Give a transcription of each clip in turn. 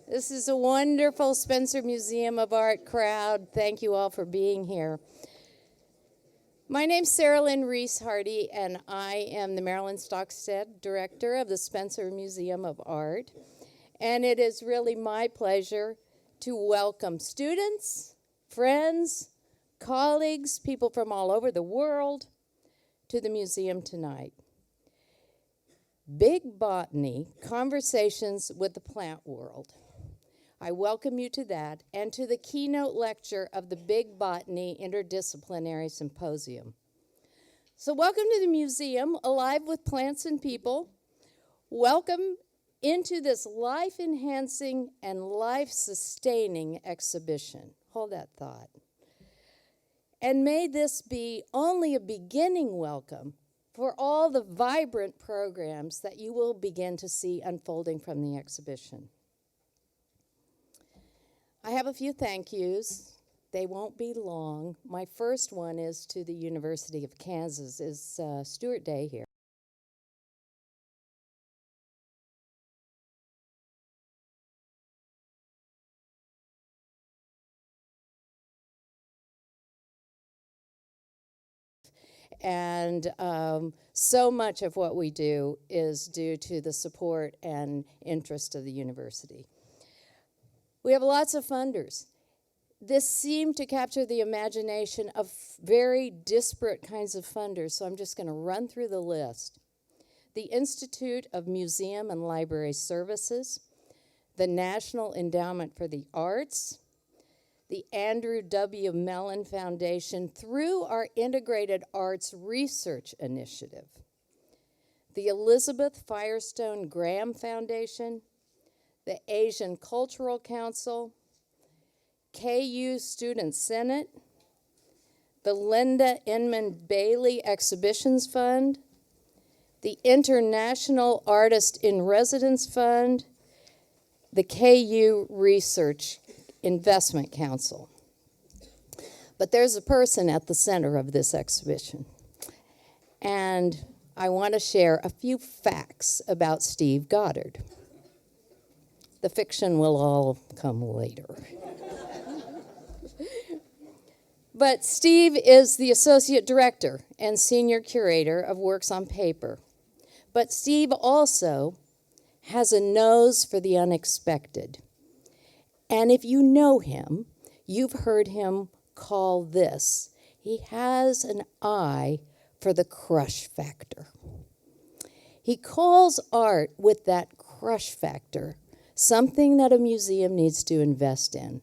This is a wonderful Spencer Museum of Art crowd. Thank you all for being here. My name's Sarah Lynn Reese-Hardy, and I am the Marilyn Stockstead Director of the Spencer Museum of Art. And it is really my pleasure to welcome students, friends, colleagues, people from all over the world to the museum tonight. Big Botany, Conversations with the Plant World. I welcome you to that and to the keynote lecture of the Big Botany Interdisciplinary Symposium. So welcome to the museum, alive with plants and people. Welcome into this life-enhancing and life-sustaining exhibition. Hold that thought. And may this be only a beginning welcome for all the vibrant programs that you will begin to see unfolding from the exhibition. I have a few thank yous. They won't be long. My first one is to the University of Kansas. Is Stuart Day here? And so much of what we do is due to the support and interest of the university. We have lots of funders. This seemed to capture the imagination of very disparate kinds of funders, so I'm just going to run through the list. The Institute of Museum and Library Services, the National Endowment for the Arts, the Andrew W. Mellon Foundation through our Integrated Arts Research Initiative, the Elizabeth Firestone Graham Foundation, the Asian Cultural Council, KU Student Senate, the Linda Inman Bailey Exhibitions Fund, the International Artist in Residence Fund, the KU Research Investment Council. But there's a person at the center of this exhibition. And I want to share a few facts about Steve Goddard. The fiction will all come later. But Steve is the Associate Director and Senior Curator of Works on Paper. But Steve also has a nose for the unexpected. And if you know him, you've heard him call this. He has an eye for the crush factor. He calls art with that crush factor, something that a museum needs to invest in.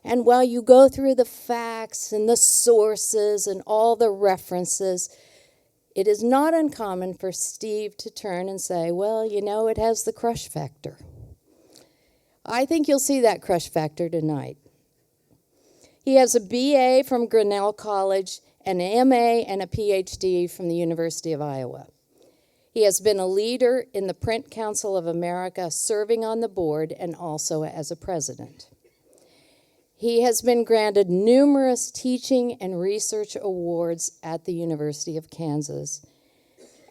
And while you go through the facts and the sources and all the references, it is not uncommon for Steve to turn and say, well, you know, it has the crush factor. I think you'll see that crush factor tonight. He has a BA from Grinnell College, an MA, and a PhD from the University of Iowa. He has been a leader in the Print Council of America, serving on the board and also as a president. He has been granted numerous teaching and research awards at the University of Kansas,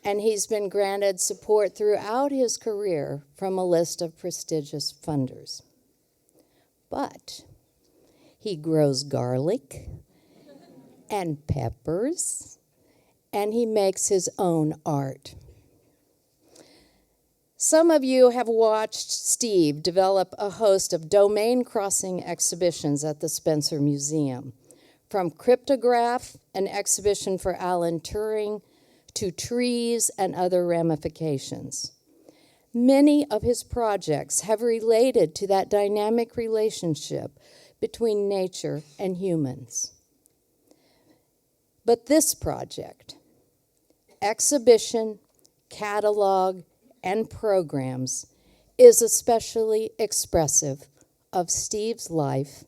and he's been granted support throughout his career from a list of prestigious funders. But he grows garlic and peppers, and he makes his own art. Some of you have watched Steve develop a host of domain-crossing exhibitions at the Spencer Museum, from Cryptograph, an exhibition for Alan Turing, to trees and other ramifications. Many of his projects have related to that dynamic relationship between nature and humans. But this project, exhibition, catalog, and programs, is especially expressive of Steve's life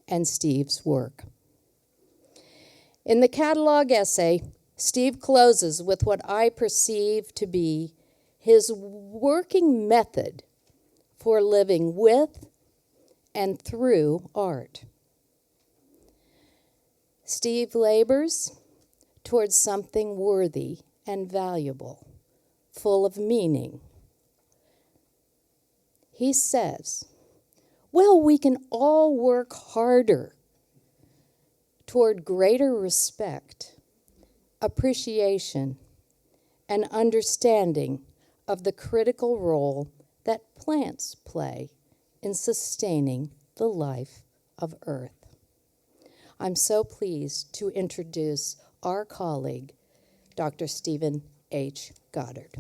and Steve's work. In the catalog essay, Steve closes with what I perceive to be his working method for living with and through art. Steve labors towards something worthy and valuable, full of meaning. He says, Well, we can all work harder toward greater respect, appreciation, and understanding of the critical role that plants play in sustaining the life of Earth. I'm so pleased to introduce our colleague, Dr. Stephen H. Goddard.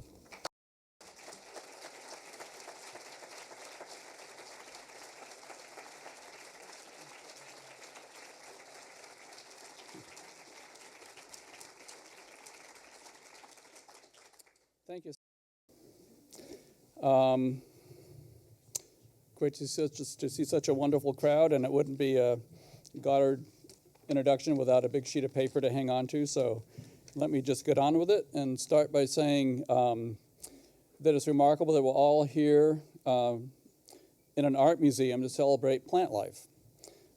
Thank you. Great to see such a wonderful crowd, and it wouldn't be a Goddard introduction without a big sheet of paper to hang on to, so let me just get on with it and start by saying that it's remarkable that we're all here in an art museum to celebrate plant life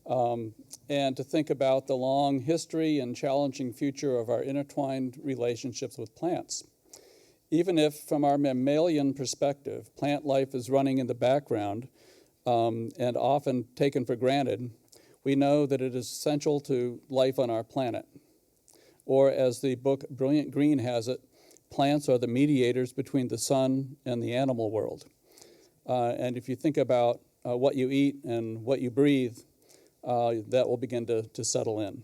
and to think about the long history and challenging future of our intertwined relationships with plants. Even if, from our mammalian perspective, plant life is running in the background and often taken for granted, we know that it is essential to life on our planet. Or as the book Brilliant Green has it, plants are the mediators between the sun and the animal world. And if you think about what you eat and what you breathe, that will begin to settle in.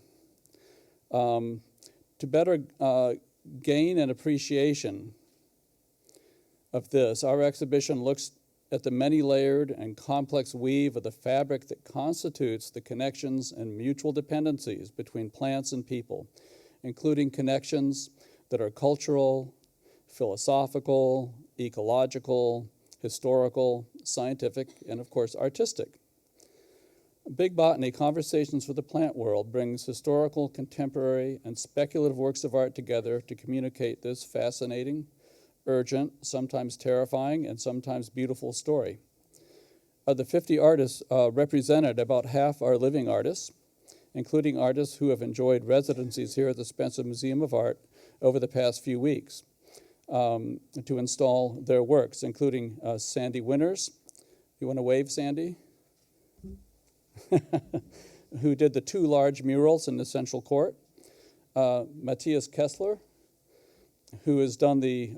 To better gain an appreciation of this, our exhibition looks at the many-layered and complex weave of the fabric that constitutes the connections and mutual dependencies between plants and people, including connections that are cultural, philosophical, ecological, historical, scientific, and of course, artistic. Big Botany, Conversations with the Plant World, brings historical, contemporary, and speculative works of art together to communicate this fascinating, urgent, sometimes terrifying, and sometimes beautiful story. Of the 50 artists represented, about half are living artists, including artists who have enjoyed residencies here at the Spencer Museum of Art over the past few weeks to install their works, including Sandy Winters. You want to wave, Sandy? Who did the 2 large murals in the Central Court. Matthias Kessler, who has done the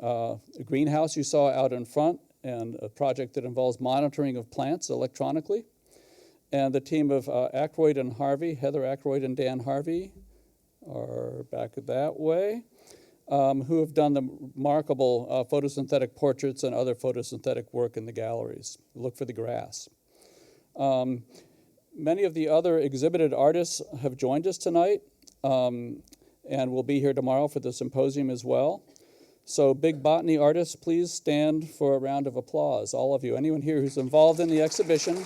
greenhouse you saw out in front, and a project that involves monitoring of plants electronically. And the team of Ackroyd and Harvey, Heather Ackroyd and Dan Harvey, are back that way, who have done the remarkable photosynthetic portraits and other photosynthetic work in the galleries. Look for the grass. Many of the other exhibited artists have joined us tonight, and will be here tomorrow for the symposium as well. So Big Botany artists, please stand for a round of applause, all of you. Anyone here who's involved in the exhibition.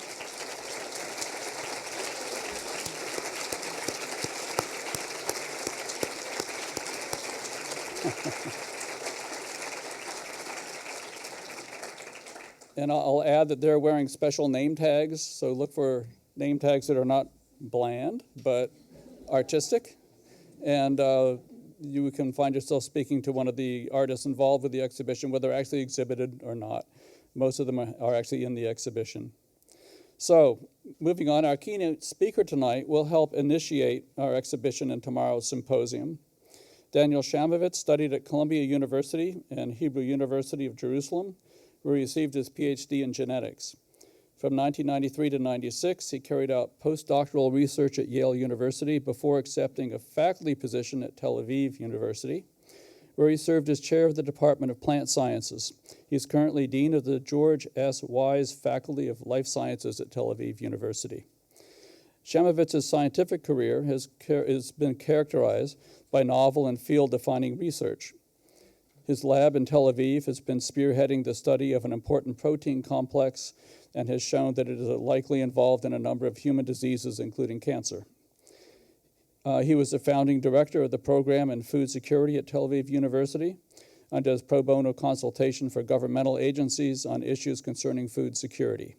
And I'll add that they're wearing special name tags, so look for name tags that are not bland, but artistic. And you can find yourself speaking to one of the artists involved with the exhibition, whether actually exhibited or not. Most of them are actually in the exhibition. So, moving on, our keynote speaker tonight will help initiate our exhibition and tomorrow's symposium. Daniel Chamovitz studied at Columbia University and Hebrew University of Jerusalem, where he received his PhD in genetics. From 1993 to 96, he carried out postdoctoral research at Yale University before accepting a faculty position at Tel Aviv University, where he served as chair of the Department of Plant Sciences. He's currently dean of the George S. Wise Faculty of Life Sciences at Tel Aviv University. Chamovitz's scientific career has been characterized by novel and field-defining research. His lab in Tel Aviv has been spearheading the study of an important protein complex and has shown that it is likely involved in a number of human diseases, including cancer. He was the founding director of the program in food security at Tel Aviv University and does pro bono consultation for governmental agencies on issues concerning food security.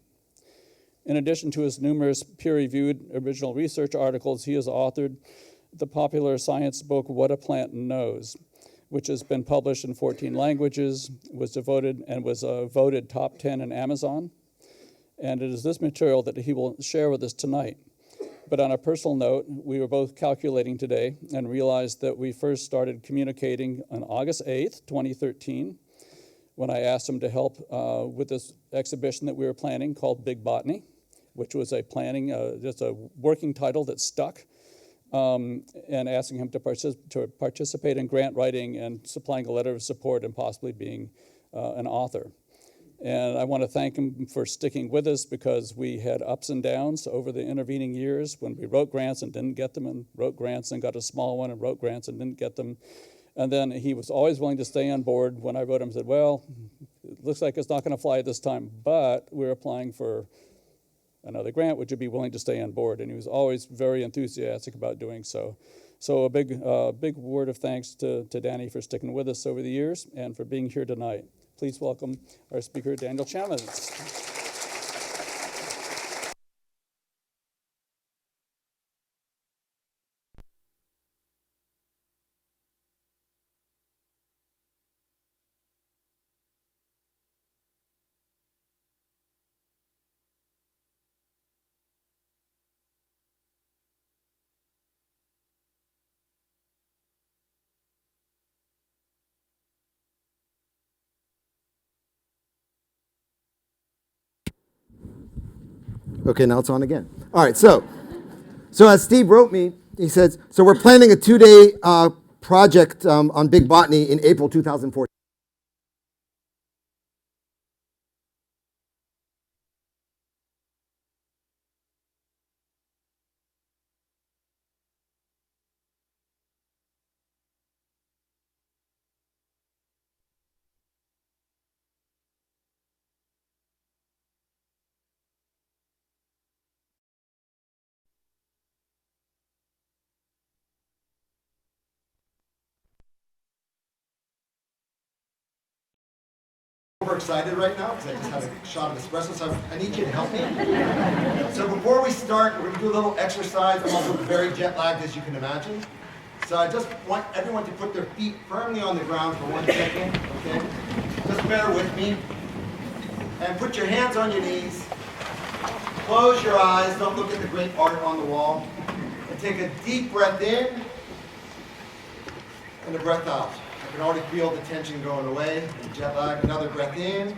In addition to his numerous peer-reviewed original research articles, he has authored the popular science book, What a Plant Knows, which has been published in 14 languages, was voted top 10 in Amazon, And it is this material that he will share with us tonight. But on a personal note, we were both calculating today and realized that we first started communicating on August 8th, 2013, when I asked him to help with this exhibition that we were planning called Big Botany, which was a planning, just a working title that stuck, and asking him to participate in grant writing and supplying a letter of support and possibly being an author. And I want to thank him for sticking with us, because we had ups and downs over the intervening years when we wrote grants and didn't get them, and wrote grants and got a small one, and wrote grants and didn't get them. And then he was always willing to stay on board. When I wrote him, said, well, it looks like it's not going to fly this time, but we're applying for another grant. Would you be willing to stay on board? And he was always very enthusiastic about doing so. So a big word of thanks to Danny for sticking with us over the years and for being here tonight. Please welcome our speaker, Daniel Chamovitz. Okay, now it's on again. All right, so as Steve wrote me, he says, so we're planning a 2-day project on Big Botany in April 2014. Super excited right now because I just had a shot of espresso, so I need you to help me. So before we start, we're going to do a little exercise. I'm also very jet lagged, as you can imagine. So I just want everyone to put their feet firmly on the ground for 1 second, okay? Just bear with me. And put your hands on your knees. Close your eyes. Don't look at the great art on the wall. And take a deep breath in and a breath out. I can already feel the tension going away, the jet lag. Another breath in, and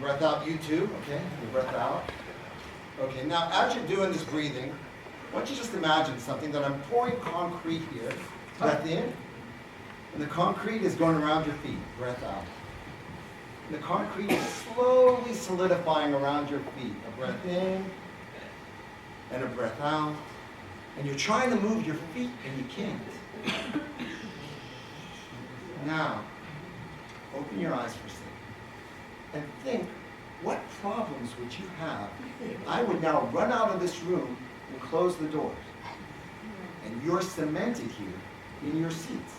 breath out, you too, okay? And breath out. Okay, now as you're doing this breathing, why don't you just imagine something that I'm pouring concrete here. Breath in, and the concrete is going around your feet. Breath out. And the concrete is slowly solidifying around your feet. A breath in, and a breath out. And you're trying to move your feet, and you can't. Now, open your eyes for a second and think, what problems would you have? I would now run out of this room and close the doors. And you're cemented here in your seats.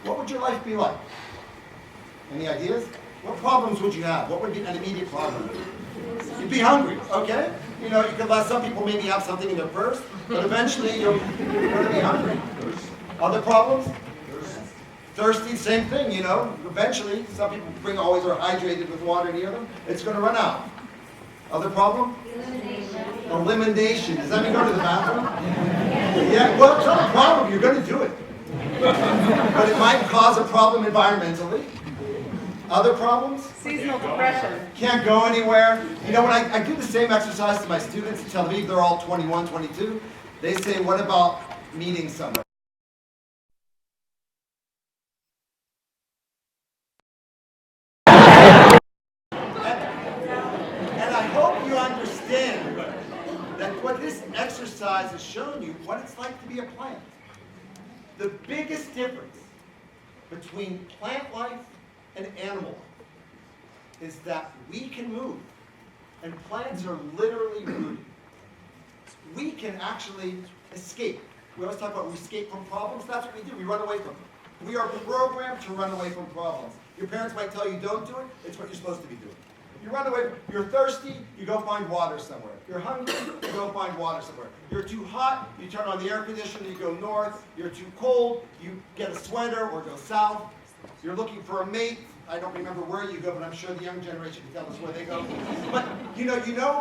What would your life be like? Any ideas? What problems would you have? What would be an immediate problem? You'd be hungry, okay? You know, you could let some people maybe have something in their purse, but eventually you're going to be hungry. Other problems? Thirsty, same thing, you know. Eventually, some people always are hydrated with water near them. It's going to run out. Other problem? Elimination. Does that mean go to the bathroom? Yeah, well, it's not a problem. You're going to do it. But it might cause a problem environmentally. Other problems? Seasonal depression. Can't go anywhere. You know, when I do the same exercise to my students in Tel Aviv, they're all 21, 22. They say, what about meeting someone? Exercise has shown you what it's like to be a plant. The biggest difference between plant life and animal life is that we can move, and plants are literally rooted. We can actually escape. We always talk about we escape from problems. That's what we do. We run away from them. We are programmed to run away from problems. Your parents might tell you don't do it. It's what you're supposed to be doing. You run away. You're thirsty, you go find water somewhere. You're hungry, you go find water somewhere. You're too hot, you turn on the air conditioner, you go north. You're too cold, you get a sweater or go south. You're looking for a mate, I don't remember where you go, but I'm sure the young generation can tell us where they go. But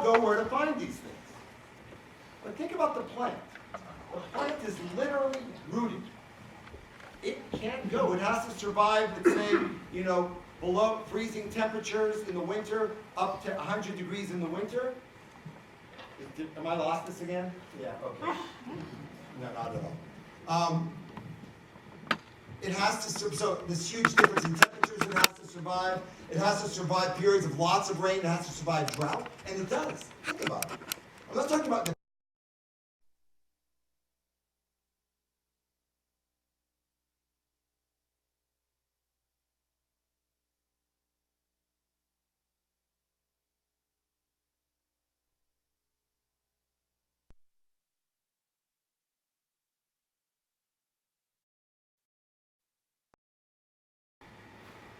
go where to find these things. But think about the plant. The plant is literally rooted. It can't go. It has to survive, let's say, below freezing temperatures in the winter, up to 100 degrees in the winter. Am I lost this again? Yeah, okay. No, not at all. It has to, so this huge difference in temperatures it has to survive. It has to survive periods of lots of rain. It has to survive drought. And it does. Think about it. I'm not talking about the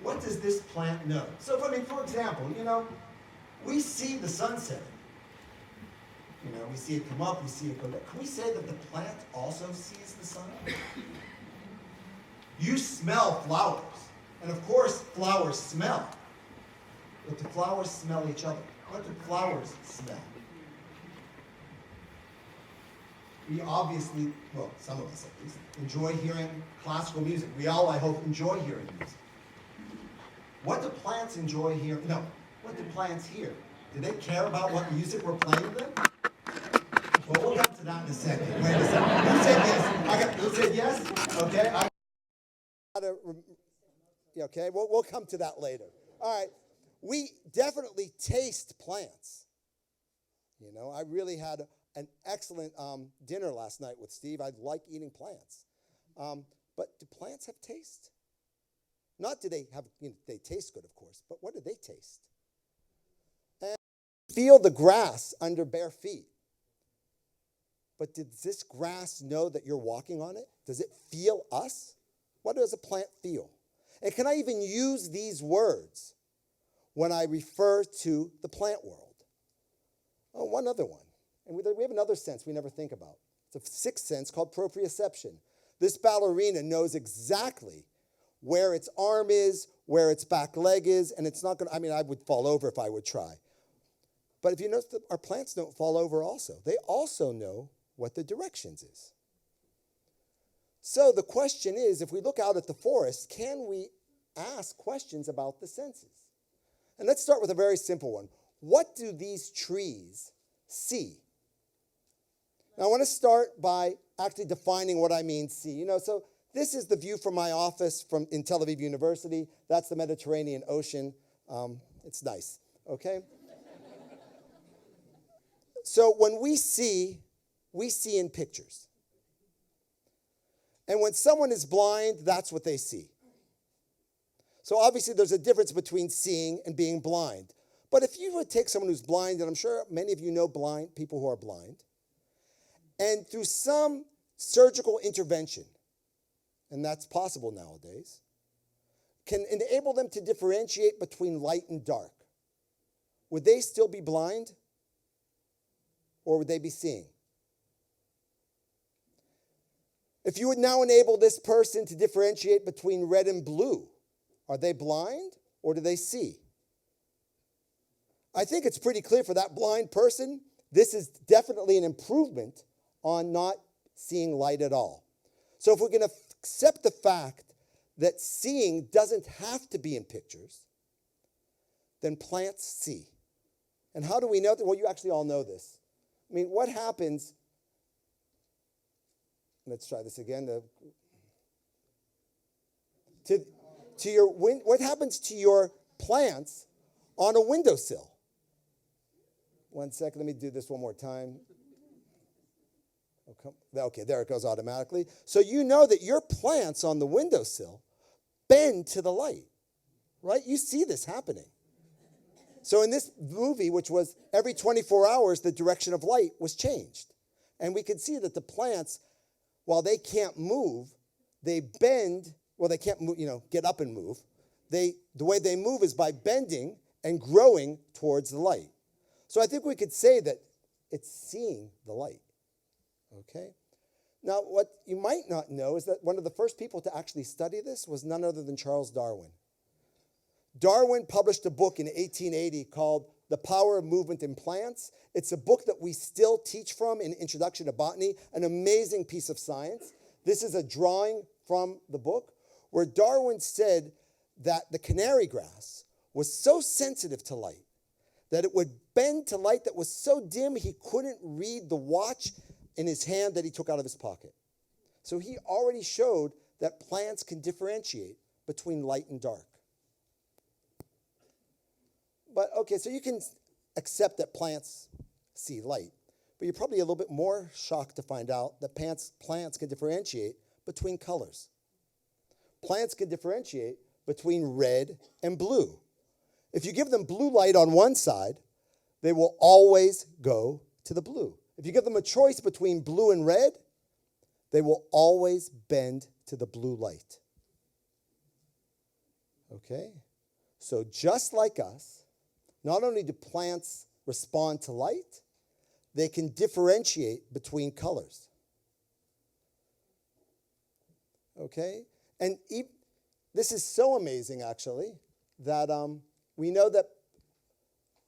what does this plant know? So, for example, we see the sun setting. We see it come up, we see it go down. Can we say that the plant also sees the sun? You smell flowers. And of course, flowers smell. But do flowers smell each other? What do flowers smell? We obviously, well, some of us at least, enjoy hearing classical music. We all, I hope, enjoy hearing music. What do plants enjoy hearing? No, what do plants hear? Do they care about what music we're playing then? Well, we'll come to that in a second. Wait a second. Who said yes? Who said yes? Okay. Okay, we'll come to that later. All right, we definitely taste plants. I really had an excellent dinner last night with Steve. I like eating plants. But do plants have taste? Not do they have, they taste good, of course, but what do they taste? And feel the grass under bare feet. But does this grass know that you're walking on it? Does it feel us? What does a plant feel? And can I even use these words when I refer to the plant world? Oh, one other one. And we have another sense we never think about. It's a sixth sense called proprioception. This ballerina knows exactly where its arm is, where its back leg is, and it's not going to, I would fall over if I would try. But if you notice that our plants don't fall over also. They also know what the directions is. So the question is, if we look out at the forest, can we ask questions about the senses? And let's start with a very simple one. What do these trees see? Now I want to start by actually defining what I mean see. So this is the view from my office in Tel Aviv University. That's the Mediterranean Ocean. It's nice, okay? So when we see in pictures. And when someone is blind, that's what they see. So obviously there's a difference between seeing and being blind. But if you would take someone who's blind, and I'm sure many of you know blind people who are blind, and through some surgical intervention, and that's possible nowadays, can enable them to differentiate between light and dark, would they still be blind? Or would they be seeing? If you would now enable this person to differentiate between red and blue, are they blind or do they see? I think it's pretty clear for that blind person, this is definitely an improvement on not seeing light at all. So if we're going to accept the fact that seeing doesn't have to be in pictures, then plants see. And how do we know that? Well, you actually all know this. What happens, let's try this again, what happens to your plants on a windowsill? 1 second, let me do this one more time. Okay, there it goes automatically. So you know that your plants on the windowsill bend to the light, right? You see this happening. So in this movie, which was every 24 hours, the direction of light was changed. And we could see that the plants, while they can't move, they bend, well, they can't move, get up and move. The way they move is by bending and growing towards the light. So I think we could say that it's seeing the light, okay? Now, what you might not know is that one of the first people to actually study this was none other than Charles Darwin. Darwin published a book in 1880 called The Power of Movement in Plants. It's a book that we still teach from in Introduction to Botany, an amazing piece of science. This is a drawing from the book where Darwin said that the canary grass was so sensitive to light that it would bend to light that was so dim he couldn't read the watch in his hand that he took out of his pocket. So he already showed that plants can differentiate between light and dark. But okay, so you can accept that plants see light, but you're probably a little bit more shocked to find out that plants can differentiate between colors. Plants can differentiate between red and blue. If you give them blue light on one side, they will always go to the blue. If you give them a choice between blue and red, they will always bend to the blue light. Okay? So just like us, not only do plants respond to light, they can differentiate between colors. Okay? And this is so amazing, actually, that we know that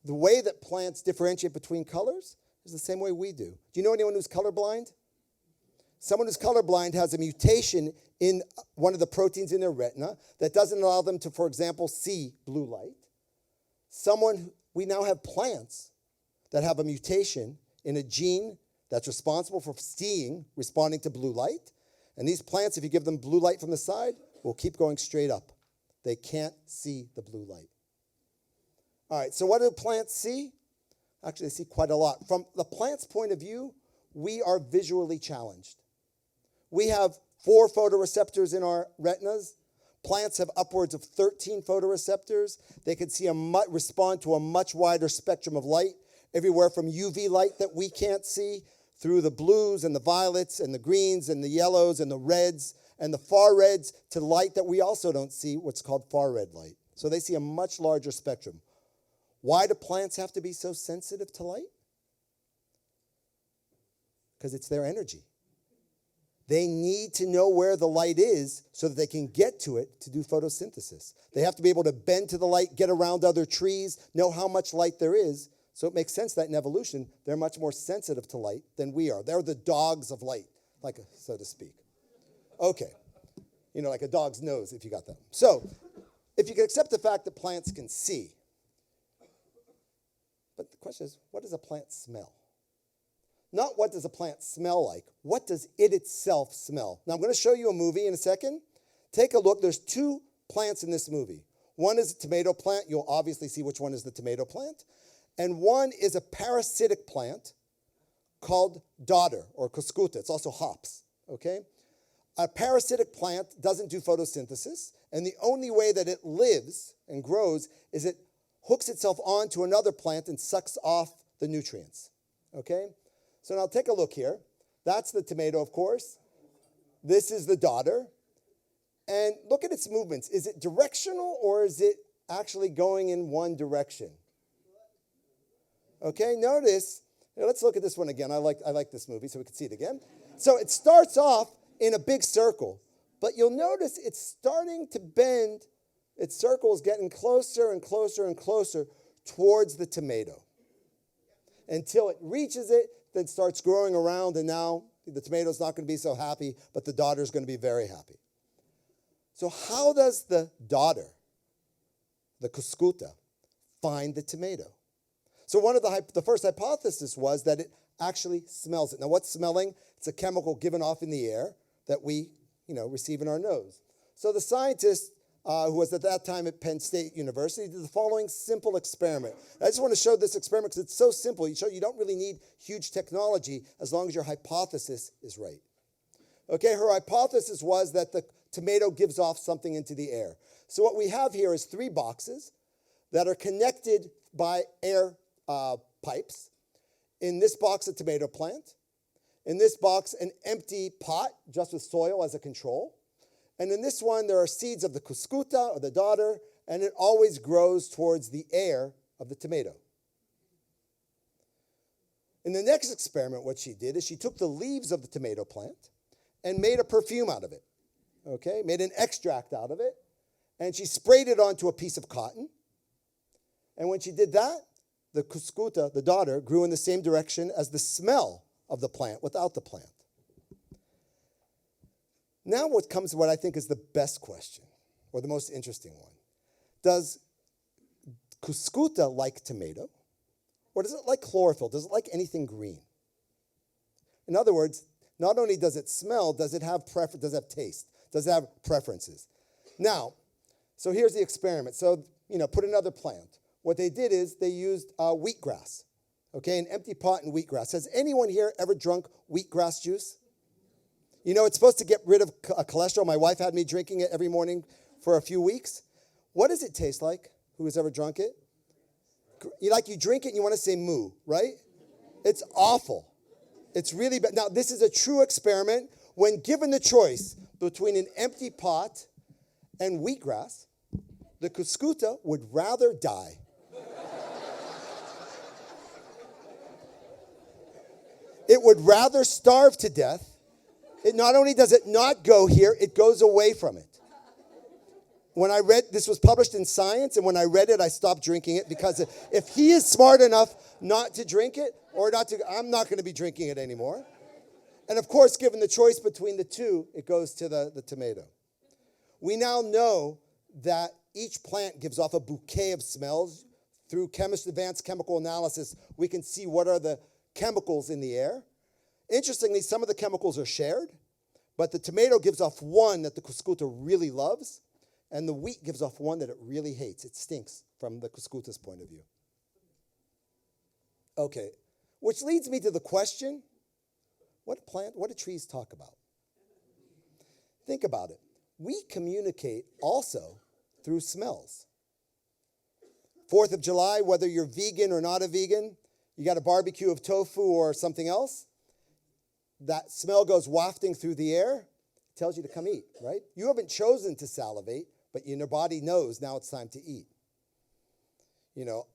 the way that plants differentiate between colors is the same way we do. Do you know anyone who's colorblind? Someone who's colorblind has a mutation in one of the proteins in their retina that doesn't allow them to, for example, see blue light. We now have plants that have a mutation in a gene that's responsible for responding to blue light. And these plants, if you give them blue light from the side, will keep going straight up. They can't see the blue light. All right, so what do plants see? Actually, they see quite a lot. From the plant's point of view, we are visually challenged. We have 4 photoreceptors in our retinas. Plants have upwards of 13 photoreceptors. They can respond to a much wider spectrum of light, everywhere from UV light that we can't see, through the blues and the violets and the greens and the yellows and the reds and the far reds to light that we also don't see, what's called far red light. So they see a much larger spectrum. Why do plants have to be so sensitive to light? Because it's their energy. They need to know where the light is so that they can get to it to do photosynthesis. They have to be able to bend to the light, get around other trees, know how much light there is. So it makes sense that in evolution, they're much more sensitive to light than we are. They're the dogs of light, so to speak. Okay. Like a dog's nose, if you got that. So if you can accept the fact that plants can see, but the question is, what does a plant smell? Not what does a plant smell like. What does it itself smell? Now, I'm going to show you a movie in a second. Take a look. There's 2 plants in this movie. One is a tomato plant. You'll obviously see which one is the tomato plant. And one is a parasitic plant called dodder or cuscuta. It's also hops, okay? A parasitic plant doesn't do photosynthesis, and the only way that it lives and grows is it hooks itself onto another plant and sucks off the nutrients, okay? So now take a look here. That's the tomato, of course. This is the dodder. And look at its movements. Is it directional or is it actually going in one direction? Okay, notice. Let's look at this one again. I like this movie so we can see it again. So it starts off in a big circle, but you'll notice it's starting to bend. Its circle is getting closer and closer and closer towards the tomato until it reaches it, then starts growing around, and now the tomato's not going to be so happy, but the dodder's going to be very happy. So how does the dodder, the cuscuta, find the tomato? So one of the first hypothesis was that it actually smells it. Now what's smelling? It's a chemical given off in the air that we, receive in our nose. So the scientist who was at that time at Penn State University, did the following simple experiment. I just want to show this experiment because it's so simple. You don't really need huge technology as long as your hypothesis is right. Okay, her hypothesis was that the tomato gives off something into the air. So what we have here is 3 boxes that are connected by air pipes. In this box, a tomato plant. In this box, an empty pot just with soil as a control. And in this one, there are seeds of the cuscuta, or the dodder, and it always grows towards the air of the tomato. In the next experiment, what she did is she took the leaves of the tomato plant and made a perfume out of it, okay? Made an extract out of it, and she sprayed it onto a piece of cotton. And when she did that, the cuscuta, the daughter, grew in the same direction as the smell of the plant without the plant. Now what comes to what I think is the best question, or the most interesting one. Does cuscuta like tomato? Or does it like chlorophyll? Does it like anything green? In other words, not only does it smell, does it have does it have taste? Does it have preferences? Now, so here's the experiment. So, put another plant. What they did is they used wheatgrass, okay, an empty pot and wheatgrass. Has anyone here ever drunk wheatgrass juice? It's supposed to get rid of cholesterol. My wife had me drinking it every morning for a few weeks. What does it taste like? Who has ever drunk it? You drink it and you want to say moo, right? It's awful. It's really bad. Now, this is a true experiment. When given the choice between an empty pot and wheatgrass, the cuscuta would rather die. It would rather starve to death. It not only does it not go here, it goes away from it. When I read, this was published in Science, and when I read it, I stopped drinking it because if he is smart enough not to drink it, I'm not going to be drinking it anymore. And of course, given the choice between the two, it goes to the tomato. We now know that each plant gives off a bouquet of smells. Through advanced chemical analysis, we can see what are the chemicals in the air. Interestingly, some of the chemicals are shared, but the tomato gives off one that the cuscuta really loves, and the wheat gives off one that it really hates. It stinks from the cuscuta's point of view. Okay, which leads me to the question, what do trees talk about? Think about it. We communicate also through smells. 4th of July, whether you're vegan or not a vegan, you got a barbecue of tofu or something else, that smell goes wafting through the air, tells you to come eat, right? You haven't chosen to salivate, but your body knows now it's time to eat.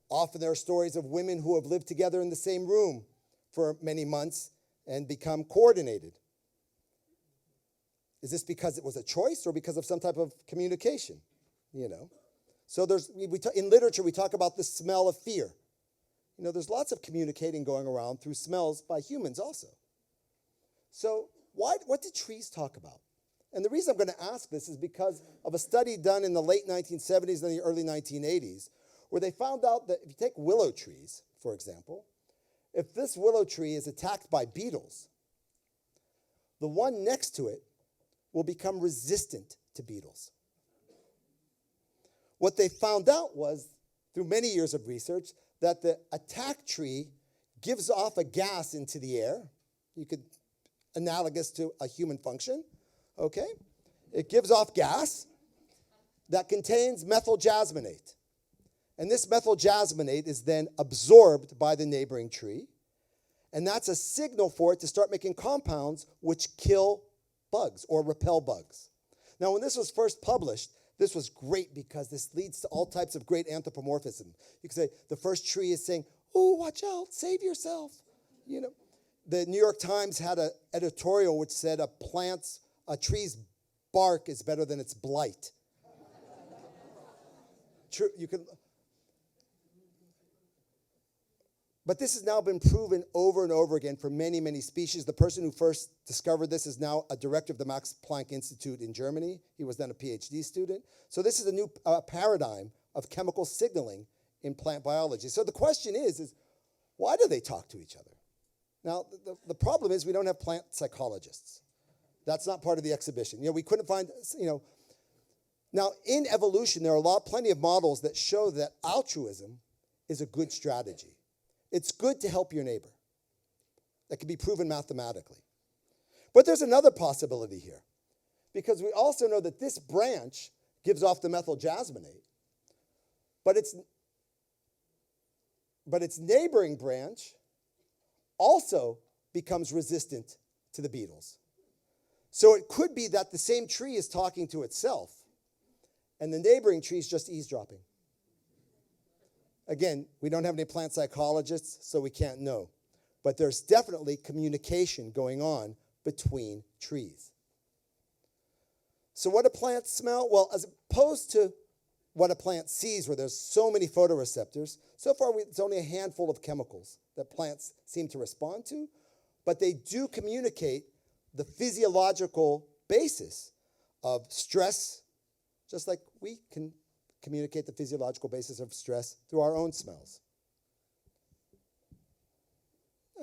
Often there are stories of women who have lived together in the same room for many months and become coordinated. Is this because it was a choice or because of some type of communication? So in literature, we talk about the smell of fear. There's lots of communicating going around through smells by humans also. So what do trees talk about? And the reason I'm going to ask this is because of a study done in the late 1970s and the early 1980s, where they found out that if you take willow trees, for example, if this willow tree is attacked by beetles, the one next to it will become resistant to beetles. What they found out was, through many years of research, that the attack tree gives off a gas into the air. You could analogous to a human function, okay? It gives off gas that contains methyl jasmonate. And this methyl jasmonate is then absorbed by the neighboring tree. And that's a signal for it to start making compounds which kill bugs or repel bugs. Now, when this was first published, this was great because this leads to all types of great anthropomorphism. You could say the first tree is saying, "Oh, watch out, save yourself." The New York Times had an editorial which said a tree's bark is better than its blight. True, but this has now been proven over and over again for many, many species. The person who first discovered this is now a director of the Max Planck Institute in Germany. He was then a PhD student. So this is a new paradigm of chemical signaling in plant biology. So the question is why do they talk to each other? Now, the problem is we don't have plant psychologists. That's not part of the exhibition. We couldn't find, Now, in evolution, there are plenty of models that show that altruism is a good strategy. It's good to help your neighbor. That can be proven mathematically. But there's another possibility here, because we also know that this branch gives off the methyl jasmonate, but its neighboring branch also becomes resistant to the beetles. So it could be that the same tree is talking to itself, and the neighboring tree is just eavesdropping. Again, we don't have any plant psychologists, so we can't know. But there's definitely communication going on between trees. So what do plants smell? Well, as opposed to what a plant sees, where there's so many photoreceptors, so far it's only a handful of chemicals that plants seem to respond to, but they do communicate the physiological basis of stress, just like we can communicate the physiological basis of stress through our own smells.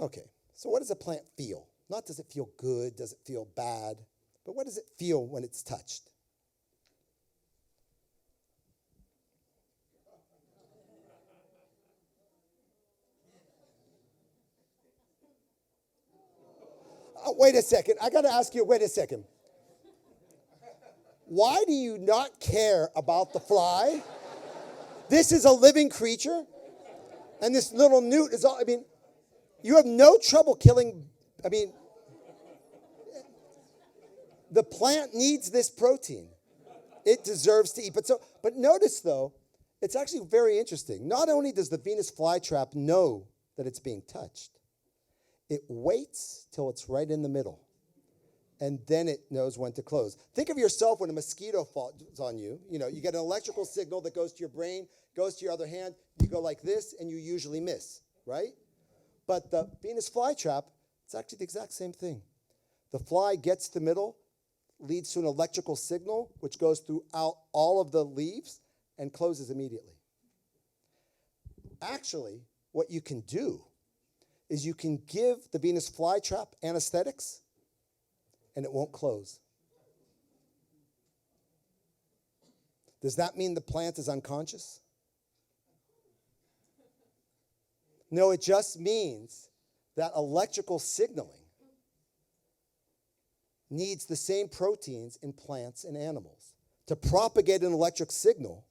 Okay, so what does a plant feel? Not does it feel good, does it feel bad, but what does it feel when it's touched? Oh, wait a second, I gotta ask you, wait a second. Why do you not care about the fly? This is a living creature, and this little newt is all, you have no trouble killing, the plant needs this protein. It deserves to eat. But notice though, it's actually very interesting. Not only does the Venus flytrap know that it's being touched, it waits till it's right in the middle, and then it knows when to close. Think of yourself when a mosquito falls on you. You know, you get an electrical signal that goes to your brain, goes to your other hand, you go like this, and you usually miss, right? But the Venus flytrap, it's actually the exact same thing. The fly gets to the middle, leads to an electrical signal, which goes throughout all of the leaves and closes immediately. Actually, what you can do is you can give the Venus flytrap anesthetics, and it won't close. Does that mean the plant is unconscious? No, it just means that electrical signaling needs the same proteins in plants and animals. To propagate an electric signal,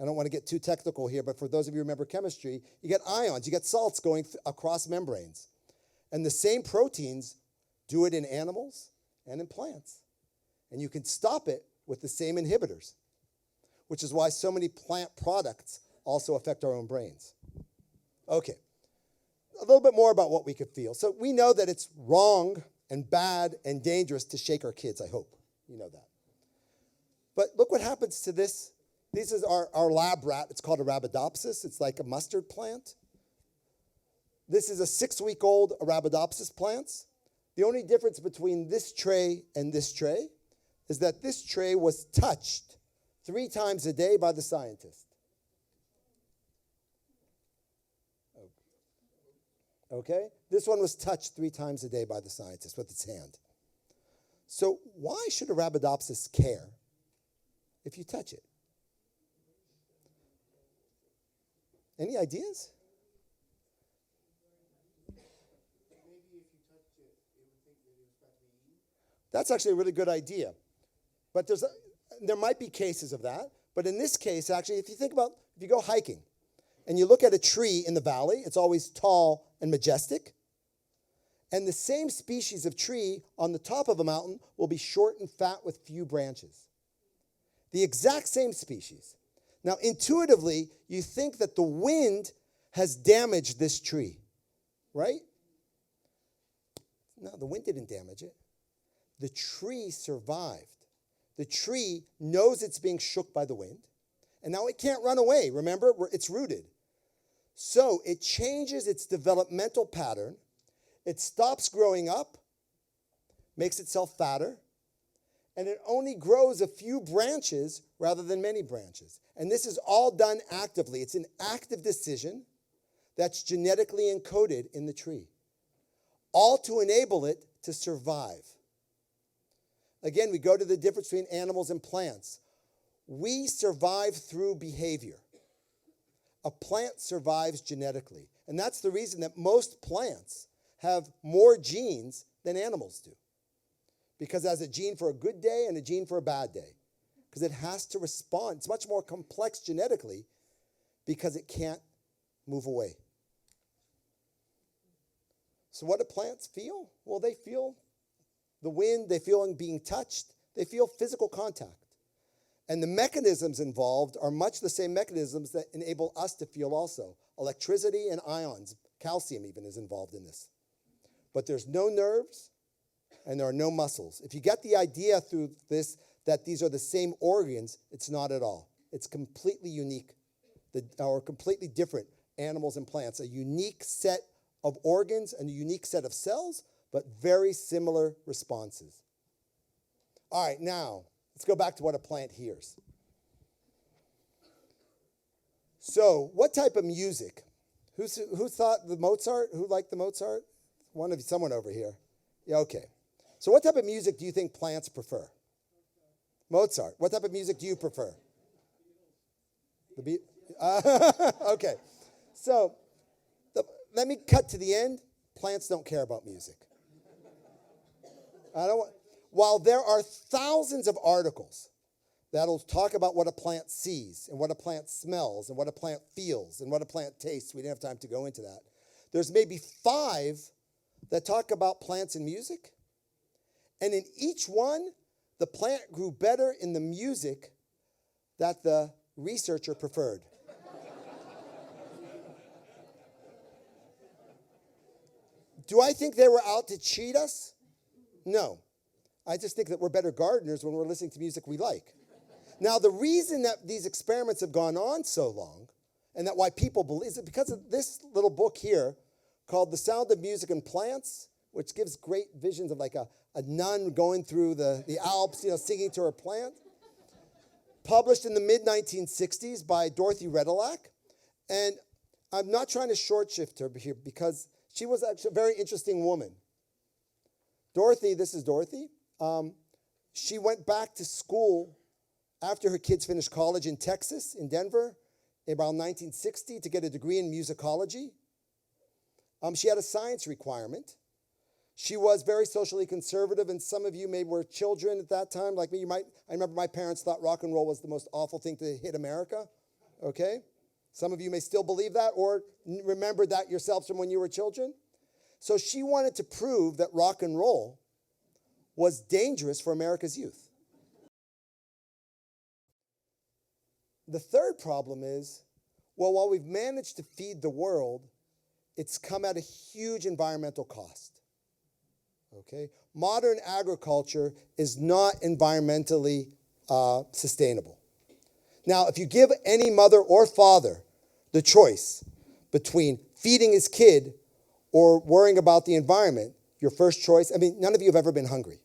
I don't want to get too technical here, but for those of you who remember chemistry, you get ions, you get salts going across membranes. And the same proteins do it in animals and in plants. And you can stop it with the same inhibitors, which is why so many plant products also affect our own brains. Okay, a little bit more about what we could feel. So we know that it's wrong and bad and dangerous to shake our kids, I hope. You know that. But look what happens to this. This is our lab rat. It's called a Arabidopsis. It's like a mustard plant. This is a 6-week-old Arabidopsis plant. The only difference between this tray and this tray is that this tray was touched 3 times a day by the scientist. Okay? This one was touched 3 times a day by the scientist with its hand. So why should a Arabidopsis care if you touch it? Any ideas? That's actually a really good idea. But there might be cases of that. But in this case, actually, if you go hiking and you look at a tree in the valley, it's always tall and majestic. And the same species of tree on the top of a mountain will be short and fat with few branches. The exact same species. Now, intuitively, you think that the wind has damaged this tree, right? No, the wind didn't damage it. The tree survived. The tree knows it's being shook by the wind, and now it can't run away. Remember, it's rooted. So it changes its developmental pattern. It stops growing up, makes itself fatter, and it only grows a few branches rather than many branches. And this is all done actively. It's an active decision that's genetically encoded in the tree, all to enable it to survive. Again, we go to the difference between animals and plants. We survive through behavior. A plant survives genetically. And that's the reason that most plants have more genes than animals do. Because it has a gene for a good day and a gene for a bad day. Because it has to respond. It's much more complex genetically because it can't move away. So what do plants feel? Well, they feel the wind, they feel being touched, they feel physical contact. And the mechanisms involved are much the same mechanisms that enable us to feel also. Electricity and ions, calcium even is involved in this. But there's no nerves and there are no muscles. If you get the idea through this that these are the same organs. It's not at all. It's completely unique, or completely different animals and plants. A unique set of organs and a unique set of cells, but very similar responses. All right, now, let's go back to what a plant hears. So, what type of music? Who thought the Mozart? Who liked the Mozart? Someone over here. Yeah, okay. So what type of music do you think plants prefer? Mozart. What type of music do you prefer? The beat? Okay. So let me cut to the end. Plants don't care about music. While there are thousands of articles that'll talk about what a plant sees and what a plant smells and what a plant feels and what a plant tastes, we didn't have time to go into that. There's maybe 5 that talk about plants and music. And in each one, the plant grew better in the music that the researcher preferred. Do I think they were out to cheat us? No. I just think that we're better gardeners when we're listening to music we like. Now, the reason that these experiments have gone on so long, and that why people believe, is because of this little book here called The Sound of Music and Plants, which gives great visions of like a nun going through the Alps, singing to her plant. Published in the mid-1960s by Dorothy Redelack. And I'm not trying to short shift her here because she was actually a very interesting woman. Dorothy, this is Dorothy. She went back to school after her kids finished college in Texas, in Denver, around 1960 to get a degree in musicology. She had a science requirement. She was very socially conservative, and some of you maybe were children at that time, like me. I remember my parents thought rock and roll was the most awful thing to hit America, okay? Some of you may still believe that or remember that yourselves from when you were children. So she wanted to prove that rock and roll was dangerous for America's youth. The third problem is, well, while we've managed to feed the world, it's come at a huge environmental cost. Okay? Modern agriculture is not environmentally sustainable. Now, if you give any mother or father the choice between feeding his kid or worrying about the environment, your first choice, none of you have ever been hungry.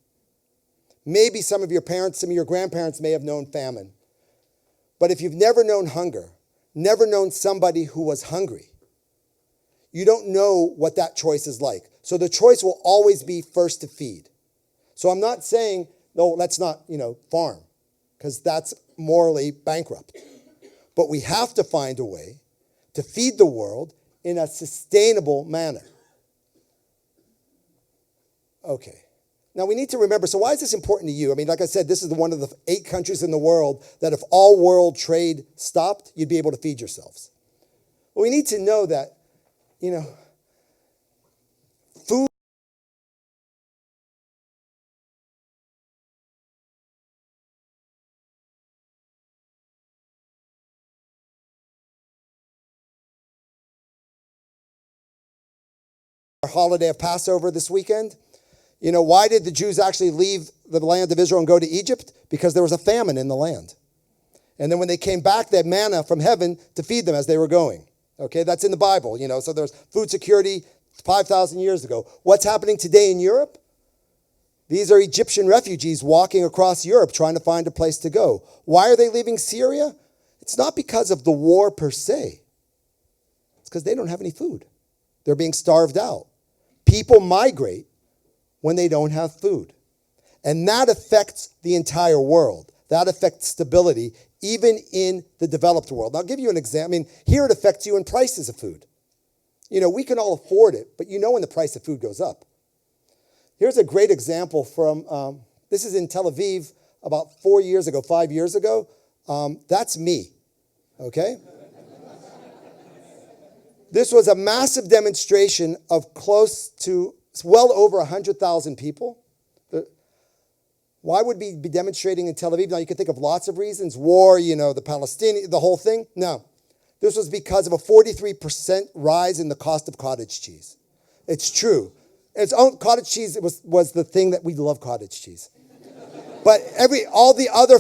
Maybe some of your parents, some of your grandparents may have known famine. But if you've never known hunger, never known somebody who was hungry, you don't know what that choice is like. So the choice will always be first to feed. So I'm not saying, no, let's not, farm, because that's morally bankrupt. But we have to find a way to feed the world in a sustainable manner. Okay. Now, we need to remember, so why is this important to you? Like I said, this is one of the 8 countries in the world that if all world trade stopped, you'd be able to feed yourselves. Well, we need to know that, food our holiday of Passover this weekend. Why did the Jews actually leave the land of Israel and go to Egypt? Because there was a famine in the land. And then when they came back, they had manna from heaven to feed them as they were going. Okay, that's in the Bible, So there's food security 5,000 years ago. What's happening today in Europe? These are Egyptian refugees walking across Europe trying to find a place to go. Why are they leaving Syria? It's not because of the war per se. It's because they don't have any food. They're being starved out. People migrate when they don't have food. And that affects the entire world. That affects stability, even in the developed world. I'll give you an example. Here it affects you in prices of food. We can all afford it, but when the price of food goes up. Here's a great example from, this is in Tel Aviv about 5 years ago. That's me, okay? This was a massive demonstration of well over 100,000 people. Why would we be demonstrating in Tel Aviv? Now, you can think of lots of reasons. War, the Palestinian, the whole thing. No. This was because of a 43% rise in the cost of cottage cheese. It's true. Cottage cheese was the thing that we love cottage cheese. But all the other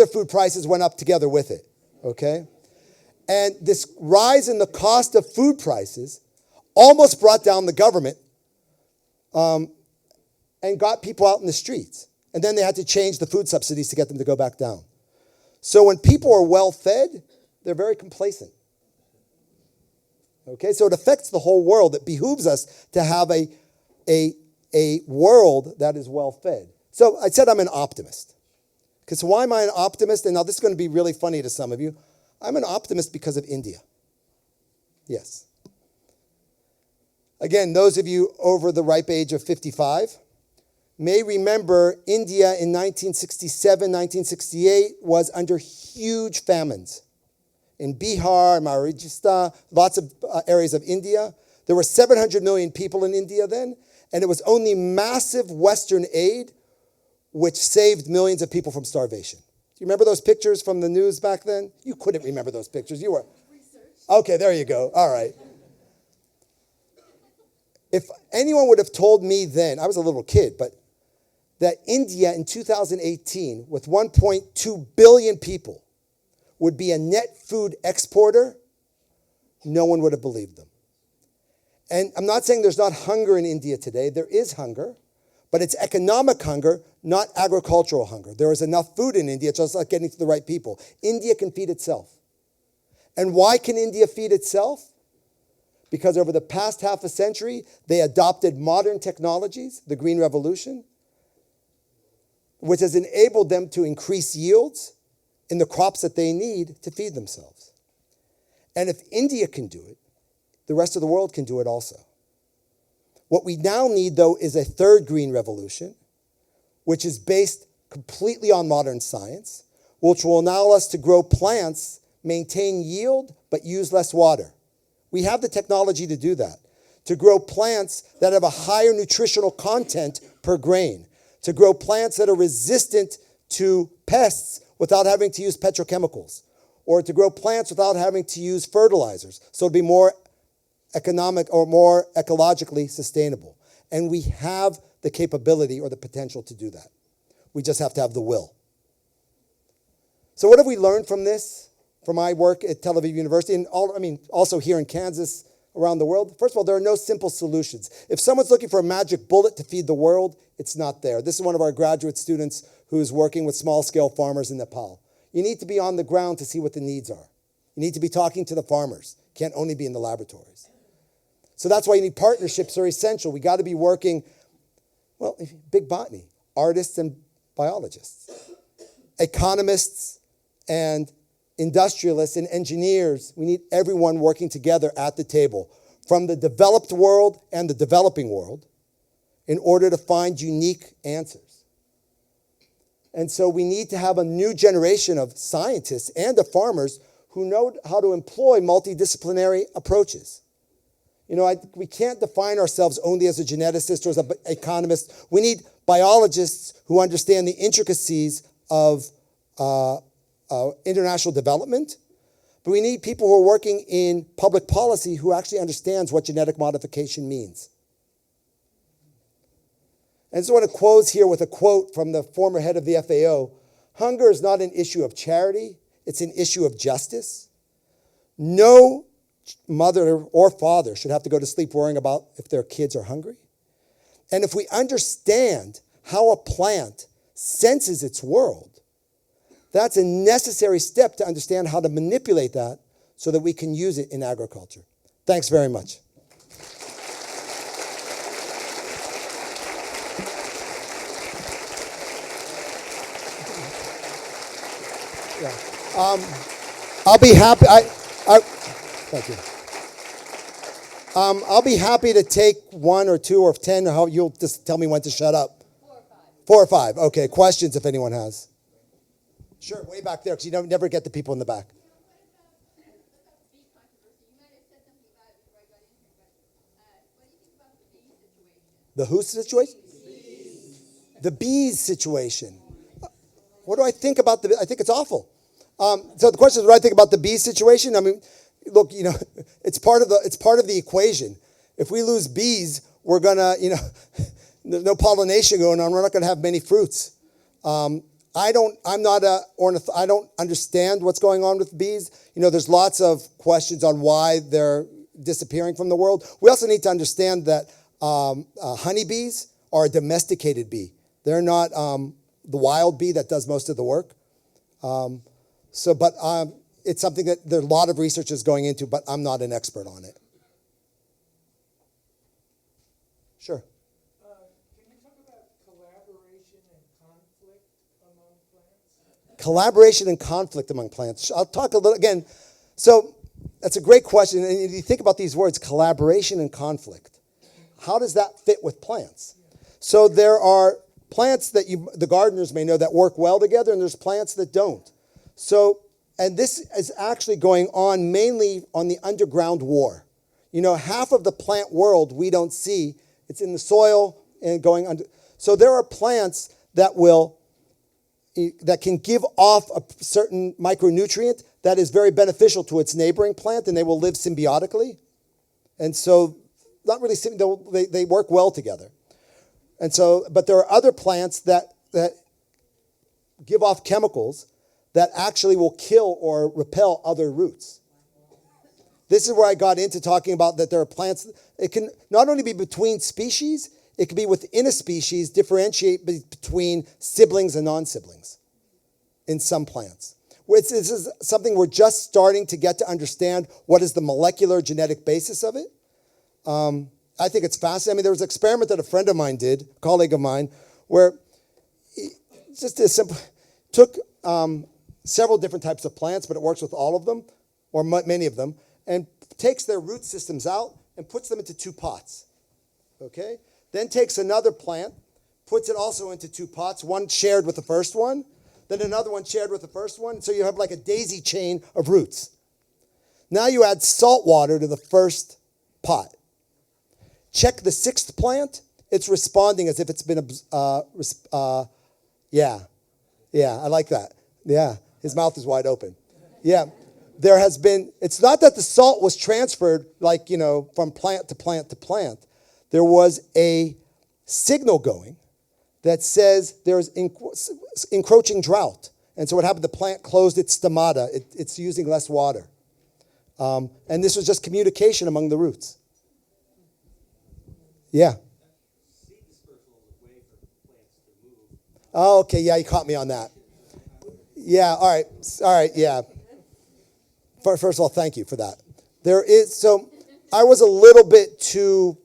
food prices went up together with it, okay? And this rise in the cost of food prices almost brought down the government and got people out in the streets. And then they had to change the food subsidies to get them to go back down. So when people are well fed, they're very complacent. Okay, so it affects the whole world. It behooves us to have a world that is well fed. So I said I'm an optimist. Because why am I an optimist? And now this is going to be really funny to some of you. I'm an optimist because of India. Yes. Again, those of you over the ripe age of 55 may remember India in 1967, 1968 was under huge famines. In Bihar, Maharashtra, lots of areas of India. There were 700 million people in India then, and it was only massive Western aid which saved millions of people from starvation. Do you remember those pictures from the news back then? You couldn't remember those pictures. You were. Okay, there you go. All right. If anyone would have told me then, I was a little kid, but that India in 2018, with 1.2 billion people, would be a net food exporter, no one would have believed them. And I'm not saying there's not hunger in India today. There is hunger, but it's economic hunger, not agricultural hunger. There is enough food in India, it's just like getting to the right people. India can feed itself. And why can India feed itself? Because over the past half a century, they adopted modern technologies, the Green Revolution, which has enabled them to increase yields in the crops that they need to feed themselves. And if India can do it, the rest of the world can do it also. What we now need, though, is a third green revolution, which is based completely on modern science, which will allow us to grow plants, maintain yield, but use less water. We have the technology to do that, to grow plants that have a higher nutritional content per grain, to grow plants that are resistant to pests without having to use petrochemicals, or to grow plants without having to use fertilizers, so it'll be more economic or more ecologically sustainable. And we have the capability or the potential to do that. We just have to have the will. So what have we learned from this, from my work at Tel Aviv University, and also here in Kansas, around the world? First of all, there are no simple solutions. If someone's looking for a magic bullet to feed the world, it's not there. This is one of our graduate students who's working with small-scale farmers in Nepal. You need to be on the ground to see what the needs are. You need to be talking to the farmers. Can't only be in the laboratories. So that's why you need partnerships are essential. We got to be working, well, Big Botany, artists and biologists, economists and industrialists and engineers. We need everyone working together at the table from the developed world and the developing world in order to find unique answers. And so we need to have a new generation of scientists and of farmers who know how to employ multidisciplinary approaches. You know, we can't define ourselves only as a geneticist or as an economist. We need biologists who understand the intricacies of international development. But we need people who are working in public policy who actually understands what genetic modification means. And I just want to close here with a quote from the former head of the FAO. Hunger is not an issue of charity. It's an issue of justice. No mother or father should have to go to sleep worrying about if their kids are hungry. And if we understand how a plant senses its world, that's a necessary step to understand how to manipulate that so that we can use it in agriculture. Thanks very much. Yeah. I'll be happy. Thank you. I'll be happy to take 1 or 2 or 10. How you'll just tell me when to shut up. 4 or 5. 4 or 5. Okay. Questions if anyone has. Sure. Way back there, because you don't never get the people in the back. The who situation? The bees situation. What do I think about I think it's awful. So the question is, what do I think about the bees situation? I mean, look, you know, it's part of the equation. If we lose bees, we're gonna, there's no pollination going on. We're not gonna have many fruits. I don't understand what's going on with bees. There's lots of questions on why they're disappearing from the world. We also need to understand that honeybees are a domesticated bee. They're not the wild bee that does most of the work. It's something that there are a lot of research is going into, but I'm not an expert on it. Sure. Can you talk about collaboration and conflict among plants? Collaboration and conflict among plants. I'll talk a little again. So that's a great question. And if you think about these words, collaboration and conflict, how does that fit with plants? So there are plants that the gardeners may know that work well together, and there's plants that don't. And this is actually going on mainly on the underground war. Half of the plant world we don't see. It's in the soil and going under. So there are plants that can give off a certain micronutrient that is very beneficial to its neighboring plant, and they will live symbiotically. And so, not really, they work well together. And so, but there are other plants that give off chemicals that actually will kill or repel other roots. This is where I got into talking about that there are plants. It can not only be between species, it can be within a species, differentiate between siblings and non-siblings in some plants. This is something we're just starting to get to understand what is the molecular genetic basis of it. I think it's fascinating. There was an experiment that a friend of mine did, a colleague of mine, where he just took several different types of plants, but it works with all of them, or many of them, and takes their root systems out and puts them into 2 pots. Okay? Then takes another plant, puts it also into 2 pots, one shared with the first one, then another one shared with the first one, so you have like a daisy chain of roots. Now you add salt water to the first pot. Check the 6th plant. It's responding as if it's been, yeah, I like that. Yeah, his mouth is wide open. Yeah, there has been, it's not that the salt was transferred like, from plant to plant to plant. There was a signal going that says there's encroaching drought. And so what happened, the plant closed its stomata. It's using less water. And this was just communication among the roots. Yeah. Seed dispersal is a way for plants to move. Oh, okay, yeah, you caught me on that. Yeah, all right, yeah. First of all, thank you for that. So I was a little bit too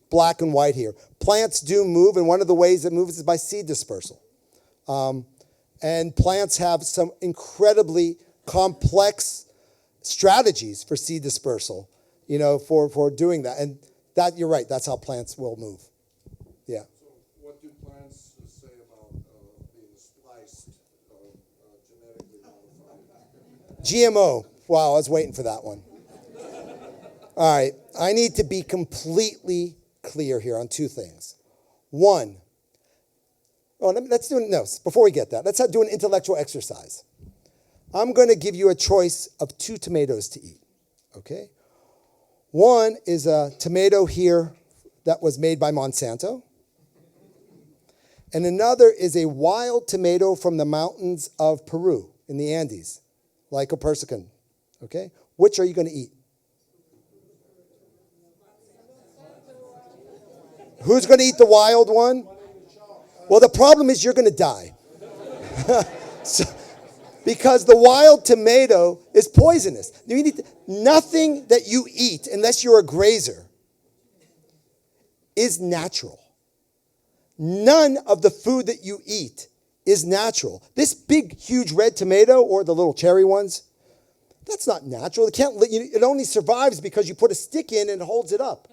black and white here. Plants do move, and one of the ways it moves is by seed dispersal. And plants have some incredibly complex strategies for seed dispersal, for doing that. And that, you're right, that's how plants will move. Yeah. So what do plants say about being spliced, genetically modified? GMO. Wow, I was waiting for that one. All right, I need to be completely clear here on 2 things. One, before we get that, let's do an intellectual exercise. I'm going to give you a choice of 2 tomatoes to eat, okay? One is a tomato here that was made by Monsanto. And another is a wild tomato from the mountains of Peru in the Andes, like a persicum, okay? Which are you going to eat? Who's going to eat the wild one? Well, the problem is you're going to die. Because the wild tomato is poisonous. Nothing that you eat, unless you're a grazer, is natural. None of the food that you eat is natural. This big, huge red tomato, or the little cherry ones, that's not natural. It only survives because you put a stick in and it holds it up.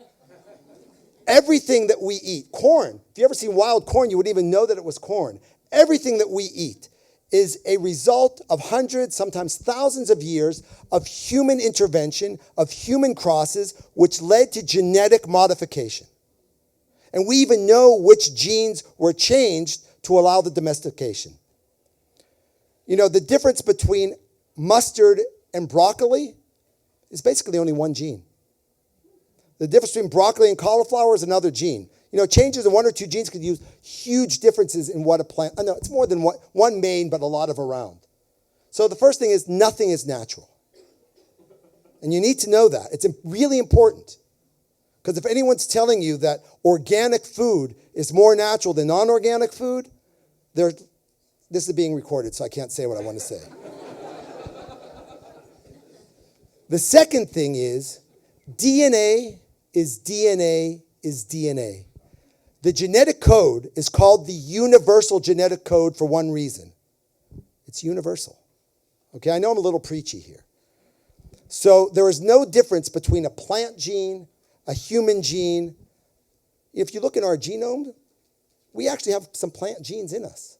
Everything that we eat, corn, if you ever seen wild corn, you wouldn't even know that it was corn. Everything that we eat is a result of hundreds, sometimes thousands of years of human intervention, of human crosses, which led to genetic modification. And we even know which genes were changed to allow the domestication. The difference between mustard and broccoli is basically only one gene. The difference between broccoli and cauliflower is another gene. Changes in one or two genes could use huge differences in what a plant, no, it's more than one main, but a lot of around. So the first thing is nothing is natural. And you need to know that. It's really important. Because if anyone's telling you that organic food is more natural than non-organic food, this is being recorded, so I can't say what I want to say. The second thing is DNA is DNA is DNA. The genetic code is called the universal genetic code for one reason. It's universal. Okay, I know I'm a little preachy here. So there is no difference between a plant gene, a human gene. If you look in our genome, we actually have some plant genes in us.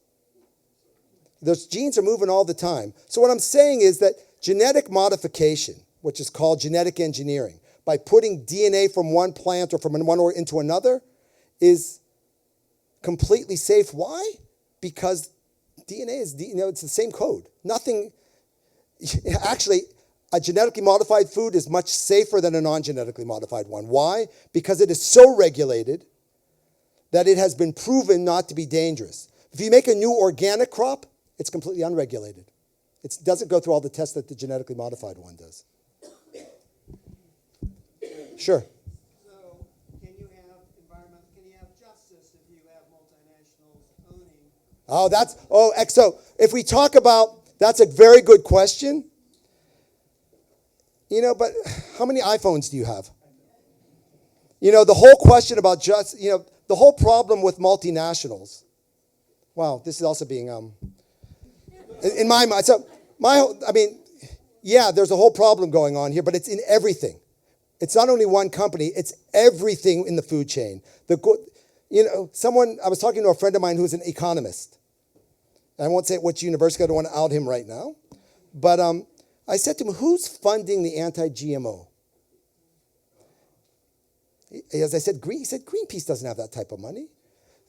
Those genes are moving all the time. So what I'm saying is that genetic modification, which is called genetic engineering, by putting DNA from one plant or from one organ into another, is completely safe. Why? Because DNA is, it's the same code. Nothing, actually, a genetically modified food is much safer than a non-genetically modified one. Why? Because it is so regulated that it has been proven not to be dangerous. If you make a new organic crop, it's completely unregulated. It doesn't go through all the tests that the genetically modified one does. Sure. So, can you have justice if you have multinationals owning? So if we talk about, that's a very good question. But how many iPhones do you have? The whole question about the whole problem with multinationals. Wow, this is also being, in my mind. So there's a whole problem going on here, but it's in everything. It's not only one company, it's everything in the food chain. I was talking to a friend of mine who's an economist. I won't say at which university, I don't want to out him right now. But I said to him, who's funding the anti-GMO? As I said, he said, Greenpeace doesn't have that type of money.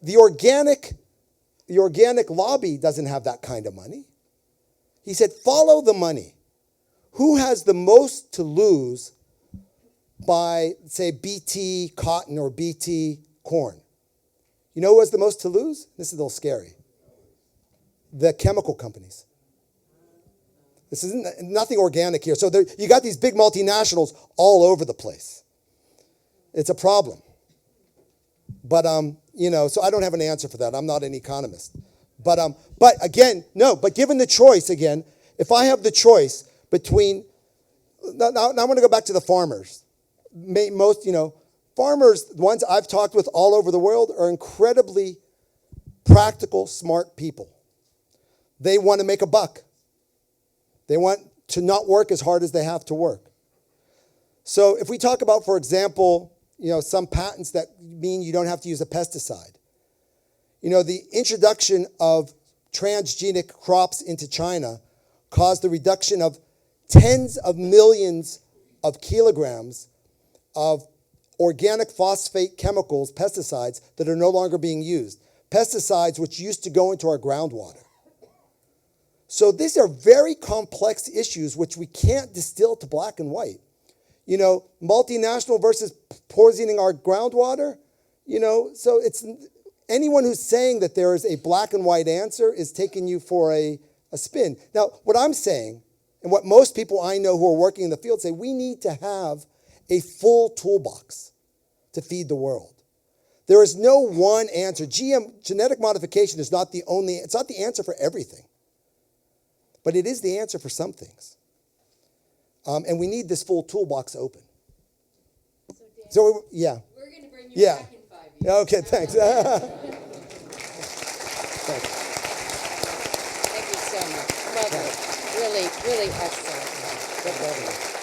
The organic lobby doesn't have that kind of money. He said, follow the money. Who has the most to lose by, say, BT cotton or BT corn? You know who has the most to lose? This is a little scary. The chemical companies. This isn't nothing organic here. So you got these big multinationals all over the place. It's a problem. But so I don't have an answer for that. I'm not an economist. But given the choice again, if I have the choice between now I'm going to go back to the farmers. Farmers, the ones I've talked with all over the world, are incredibly practical, smart people. They want to make a buck. They want to not work as hard as they have to work. So if we talk about, for example, some patents that mean you don't have to use a pesticide. The introduction of transgenic crops into China caused the reduction of tens of millions of kilograms of organic phosphate chemicals, pesticides, that are no longer being used. Pesticides which used to go into our groundwater. So these are very complex issues which we can't distill to black and white. Multinational versus poisoning our groundwater. So it's anyone who's saying that there is a black and white answer is taking you for a spin. Now, what I'm saying, and what most people I know who are working in the field say, we need to have a full toolbox to feed the world. There is no one answer. Genetic modification is not it's not the answer for everything. But it is the answer for some things. And we need this full toolbox open. So, yeah. We're going to bring you back in 5 years. Okay, thanks. Thanks. Thank you so much. Lovely. Really, really excellent. Good.